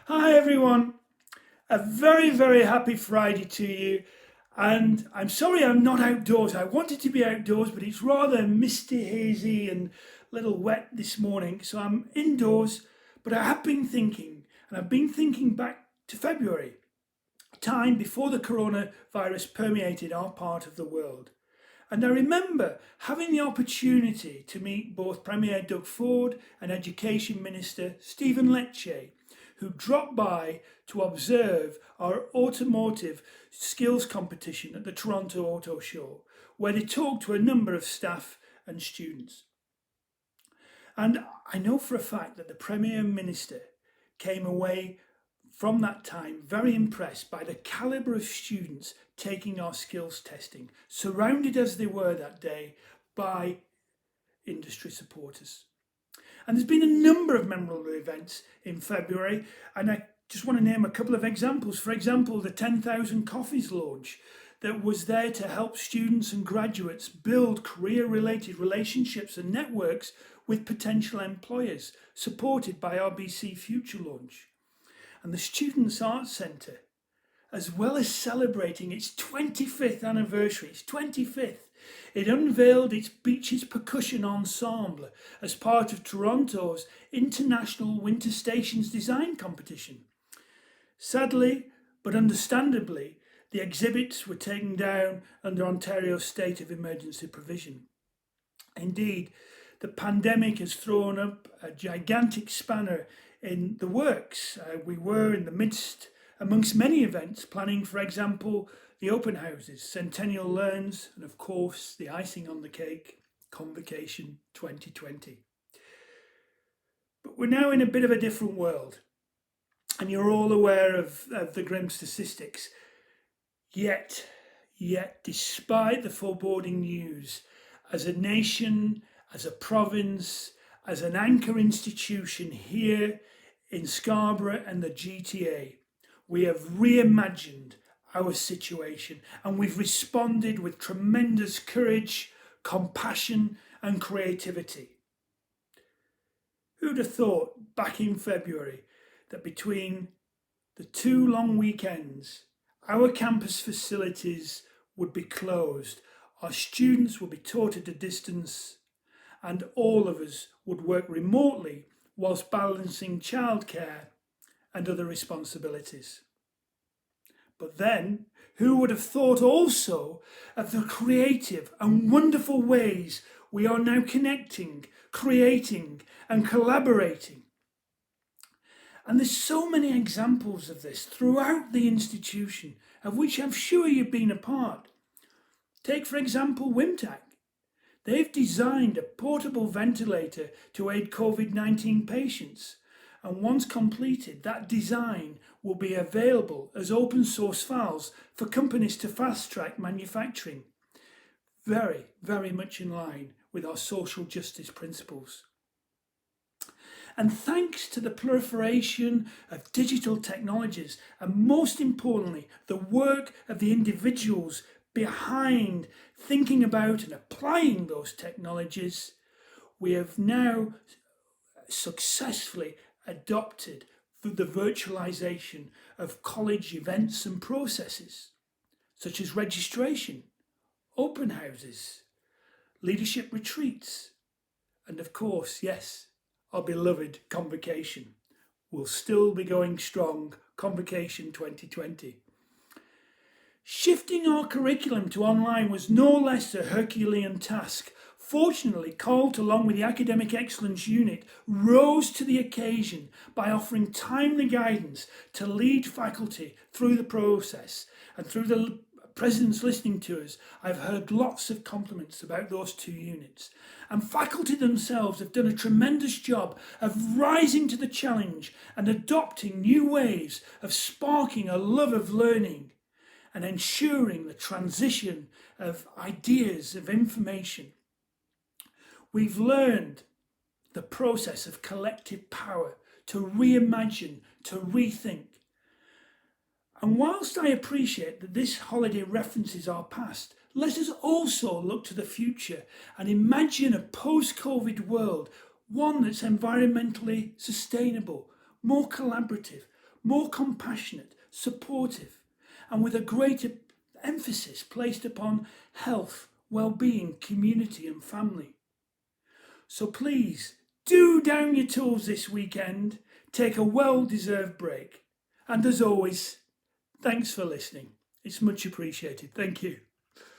Hi everyone, a very happy Friday to you. And I'm sorry I'm not outdoors. I wanted to be outdoors, but it's rather misty, hazy, and a little wet this morning. So I'm indoors, but I have been thinking, and I've been thinking back to February, a time before the coronavirus permeated our part of the world. And I remember having the opportunity to meet both Premier Doug Ford and Education Minister Stephen Lecce, who dropped by to observe our automotive skills competition at the Toronto Auto Show, where they talked to a number of staff and students. And I know for a fact that the Premier Minister came away from that time very impressed by the calibre of students taking our skills testing, surrounded as they were that day by industry supporters. And there's been a number of memorable events in February, and I just want to name a couple of examples. For example, the 10,000 Coffees launch that was there to help students and graduates build career-related relationships and networks with potential employers, supported by our BC Future launch. And the Students' Arts Centre, as well as celebrating its 25th anniversary, its 25th, it unveiled its Beaches Percussion Ensemble as part of Toronto's International Winter Stations Design Competition. Sadly, but understandably, the exhibits were taken down under Ontario's state of emergency provision. Indeed, the pandemic has thrown up a gigantic spanner in the works. We were in the midst, amongst many events, planning, for example, the open houses, Centennial Learns, and of course, the icing on the cake, Convocation 2020. But we're now in a bit of a different world, and you're all aware of the grim statistics. Yet, despite the foreboding news, as a nation, as a province, as an anchor institution here in Scarborough and the GTA, we have reimagined our situation and we've responded with tremendous courage, compassion and creativity. Who'd have thought back in February that between the two long weekends, our campus facilities would be closed, our students would be taught at a distance, and all of us would work remotely whilst balancing childcare and other responsibilities. But then, who would have thought also of the creative and wonderful ways we are now connecting, creating and collaborating? And there's so many examples of this throughout the institution, of which I'm sure you've been a part. Take, for example, WIMTAC. They've designed a portable ventilator to aid COVID-19 patients, and once completed, that design will be available as open source files for companies to fast track manufacturing. Very much in line with our social justice principles. And thanks to the proliferation of digital technologies, and most importantly, the work of the individuals behind thinking about and applying those technologies, we have now successfully adopted the virtualization of college events and processes, such as registration, open houses, leadership retreats, and of course, yes, our beloved Convocation will still be going strong, Convocation 2020. Shifting our curriculum to online was no less a Herculean task. Fortunately, CALT, along with the Academic Excellence Unit, rose to the occasion by offering timely guidance to lead faculty through the process. And through the President's listening tours, I've heard lots of compliments about those two units. And faculty themselves have done a tremendous job of rising to the challenge and adopting new ways of sparking a love of learning and ensuring the transition of ideas, of information. We've learned the process of collective power to reimagine, to rethink. And whilst I appreciate that this holiday references our past, let us also look to the future and imagine a post-COVID world, one that's environmentally sustainable, more collaborative, more compassionate, supportive, and with a greater emphasis placed upon health, well-being, community and family. So please, do down your tools this weekend, take a well-deserved break. And as always, thanks for listening. It's much appreciated. Thank you.